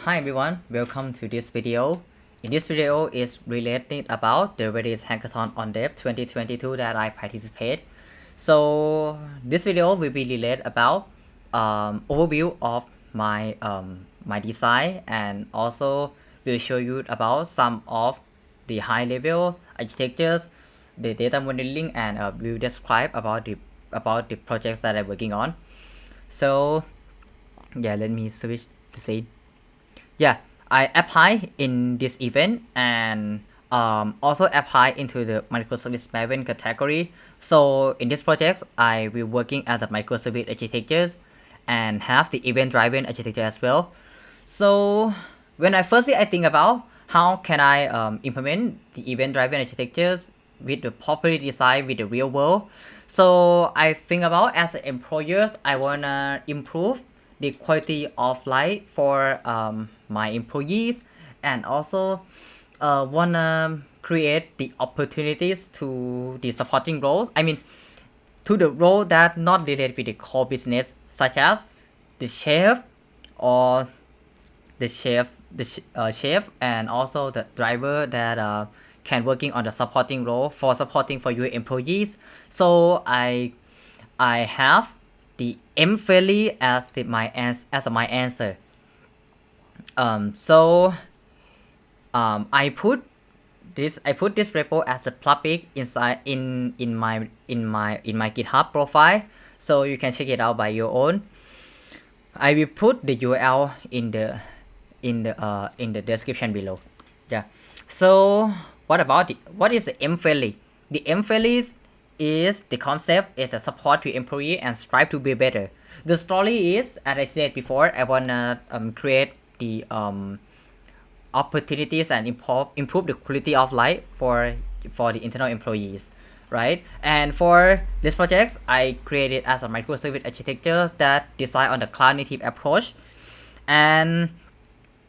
Hi everyone, welcome to this video. In this video is related about the Redis Hackathon on Dev 2022 that I participate. So this video will be related about overview of my design, and also will show you about some of the high level architectures, the data modeling, and will describe about the projects that I'm working on. So yeah, let me switch to scene. Yeah, I apply in this event, and also apply into the microservice driven category. So in this project, I will working as a microservice architectures and have the event driven architecture as well. So when I think about how can I implement the event driven architectures with the properly design with the real world. So I think about as an employers, I wanna improve the quality of life for my employees, and also wanna create the opportunities to the supporting roles. I mean, to the role that not related with the core business, such as the chef or chef, and also the driver that can working on the supporting role for supporting for your employees. So I have the EmpFriendly as my answer. So I put this repo as a public inside in my GitHub profile, so you can check it out by your own. I will put the URL in the description below. Yeah. So what is the EmpFriendly? The EmpFriendly is the concept is a support to employee and strive to be better. The story is, as I said before, I wanna create the opportunities and improve the quality of life for the internal employees, right? And for this project, I created as a microservice architecture that design on the cloud native approach, and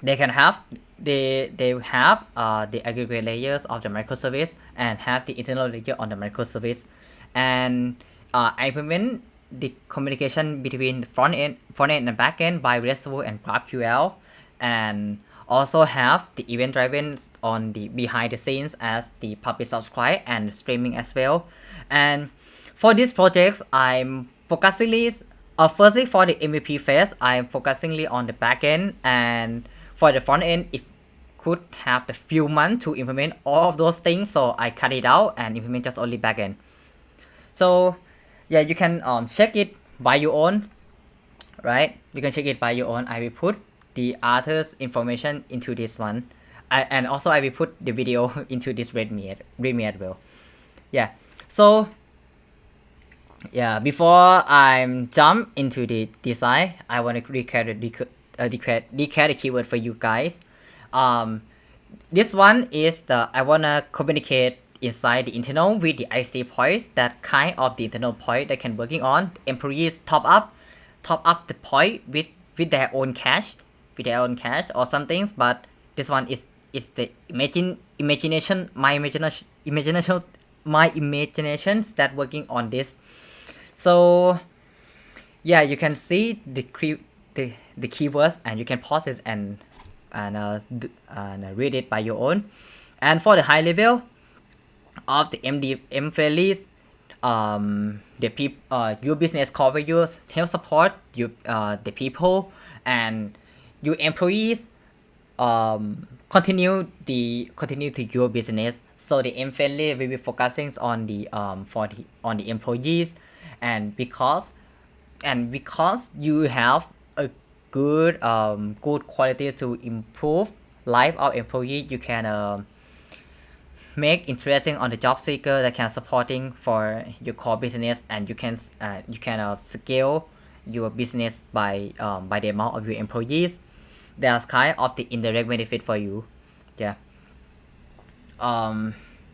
they can have they have the aggregate layers of the microservice and have the internal layer on the microservice, and I implement the communication between front end and back end by RESTful and GraphQL, and also have the event driven on the behind the scenes as the public subscribe and streaming as well. And for these projects, I'm focusingly firstly for the MVP phase, I'm focusingly on the back end, and for the front end, it could have a few months to implement all of those things, so I cut it out and implement just only back end. So yeah, you can check it by your own, right? You can check it by your own. I will put the author's information into this one, and also I will put the video into this readme as well. Yeah. So yeah, before I jump into the design, I want to declare the keyword for you guys. This one is the I wanna communicate inside the internal with the IC points, that kind of the internal point that can working on. Employees top up the point with their own cash or some things, but this one is the imagination my imaginations that working on this. So yeah, you can see the keywords, and you can pause it and read it by your own. And for the high level of the EmpFriendly, your business core values help support you the people, and your employees continue to your business. So the EmpFriendly will be focusing on the on the employees, and because you have a good quality to improve life of employee, you can make interesting on the job seeker that can supporting for your core business, and you can scale your business by the amount of your employees. That's kind of the indirect benefit for you. Yeah.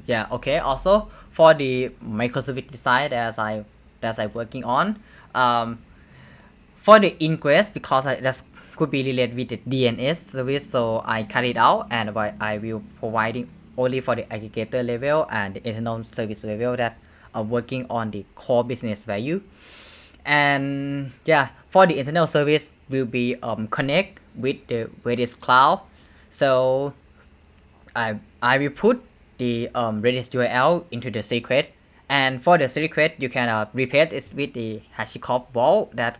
Yeah. Okay. Also for the microservice design as I working on, for the ingress, because that could be related with the DNS service, so I cut it out, and I will providing only for the aggregator level and the internal service level that are working on the core business value. And yeah, for the internal service will be connect with the Redis cloud. So I will put the Redis URL into the secret, and for the secret you can replace it with the HashiCorp vault that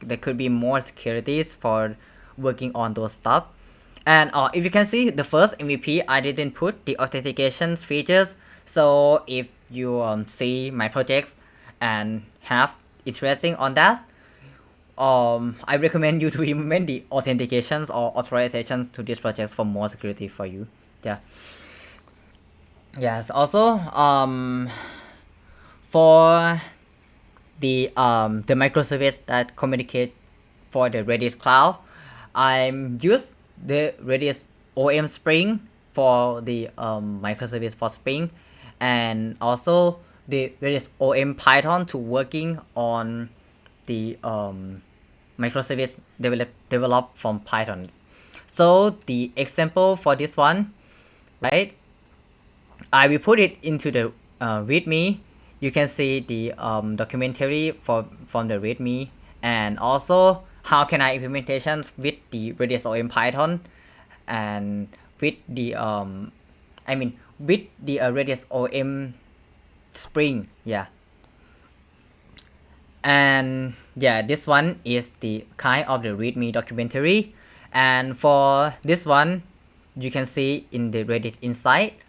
there could be more securities for working on those stuff. And if you can see the first MVP, I didn't put the authentication features. So if you see my projects and have interesting on that, I recommend you to implement the authentications or authorizations to these projects for more security for you. Yeah. Yes. Also, for the microservice that communicate for the Redis cloud, I'm use the Redis OM Spring for the microservice for Spring, and also the Redis OM Python to working on the microservice developed from Python. So the example for this one, right? I will put it into the README. You can see the documentary from the README, and also how can I implementations with the Redis OM Python, and with the with the Redis OM Spring. Yeah. And yeah, this one is the kind of the README documentary, and for this one you can see in the Redis insight.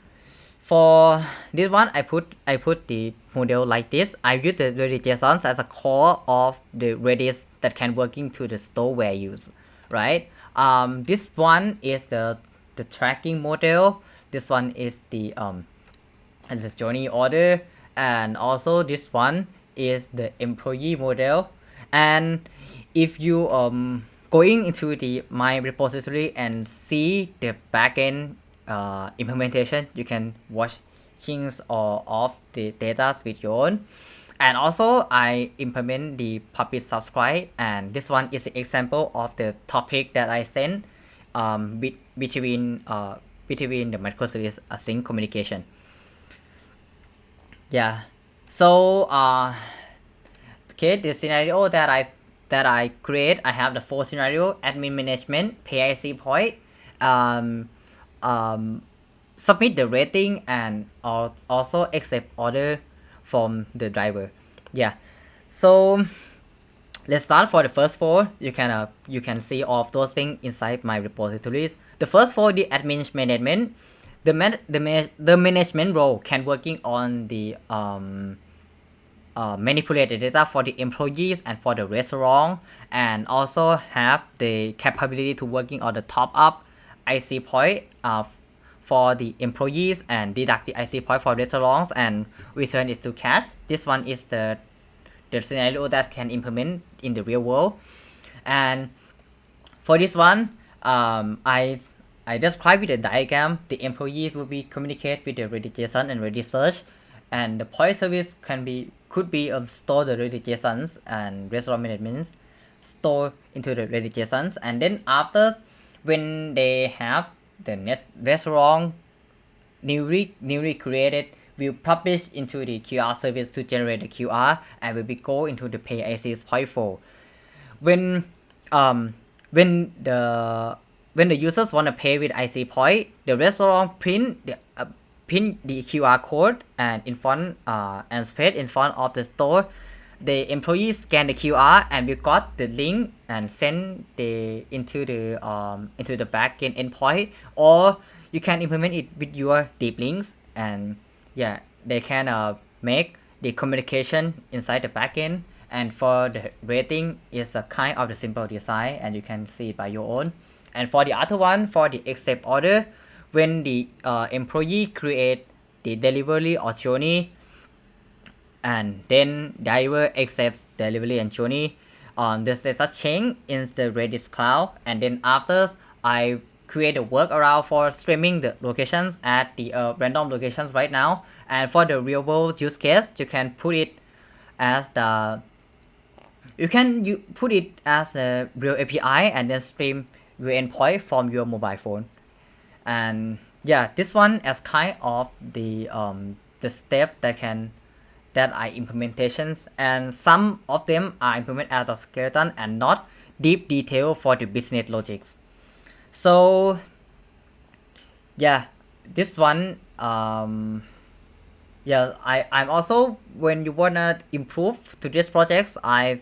For this one, I put the model like this. I use the Redis JSONs as a core of the Redis that can working to the store values, right? This one is the tracking model. This one is the as a journey order, and also this one is the employee model. And if you going into the my repository and see the backend implementation, you can watch things or of the data with your own. And also I implement the publish subscribe, and this one is an example of the topic that I send between the microservice async communication. Yeah. So okay, the scenario that I create, I have the 4 scenario: admin management, pay IC point, submit the rating, and also accept order from the driver. Yeah. So let's start for the first 4. You can see all of those things inside my repositories. The first 4, the admin management. The management role can working on the manipulate the data for the employees and for the restaurant, and also have the capability to working on the top up IC point for the employees, and deduct the IC point for restaurants and return it to cash. This one is the scenario that can implement in the real world. And for this one, I describe with a diagram. The employees will be communicate with the Redis JSON and Redis search, and the point service could be store the Redis JSONs, and restaurant management store into the Redis JSONs, and then after when they have the next restaurant newly created, will publish into the QR service to generate the QR, and will be go into the pay ICs point 4. When the users want to pay with IC point, the restaurant print the QR code and in front and space in front of the store. The employees scan the QR, and we got the link and send into the backend endpoint, or you can implement it with your deep links, and yeah, they can make the communication inside the backend. And for the rating, is a kind of the simple design, and you can see it by your own. And for the other one, for the accept order, when the employee create the delivery or journey, and then driver accepts delivery and journey, the status change in the Redis cloud, and then after I create a workaround for streaming the locations at the random locations right now. And for the real world use case, you can put it as put it as a real API, and then stream your endpoint from your mobile phone. And yeah, this one as kind of the step that can that are implementations, and some of them are implemented as a skeleton and not deep detail for the business logics. So yeah, this one yeah, I'm also, when you wanna improve to this projects, I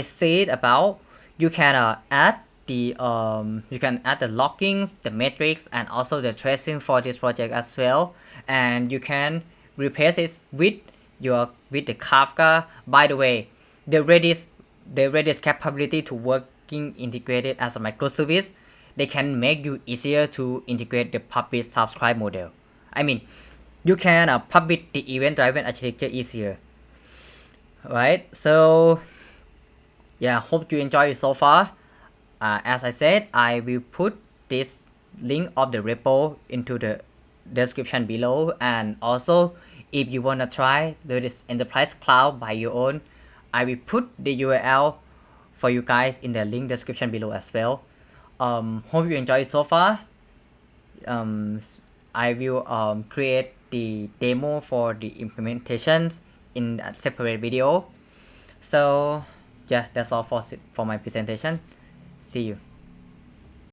said about you can add the loggings, the metrics, and also the tracing for this project as well, and you can replace it with the Kafka. By the way, the Redis capability to working integrated as a microservice, they can make you easier to integrate the publish subscribe model. I mean, you can publish the event driven architecture easier, right? So yeah, hope you enjoy it so far. As I said, I will put this link of the repo into the description below, and also if you wanna try Redis Enterprise Cloud by your own, I will put the URL for you guys in the link description below as well. Hope you enjoy it so far. I will create the demo for the implementations in a separate video. So yeah, that's all for my presentation. See you.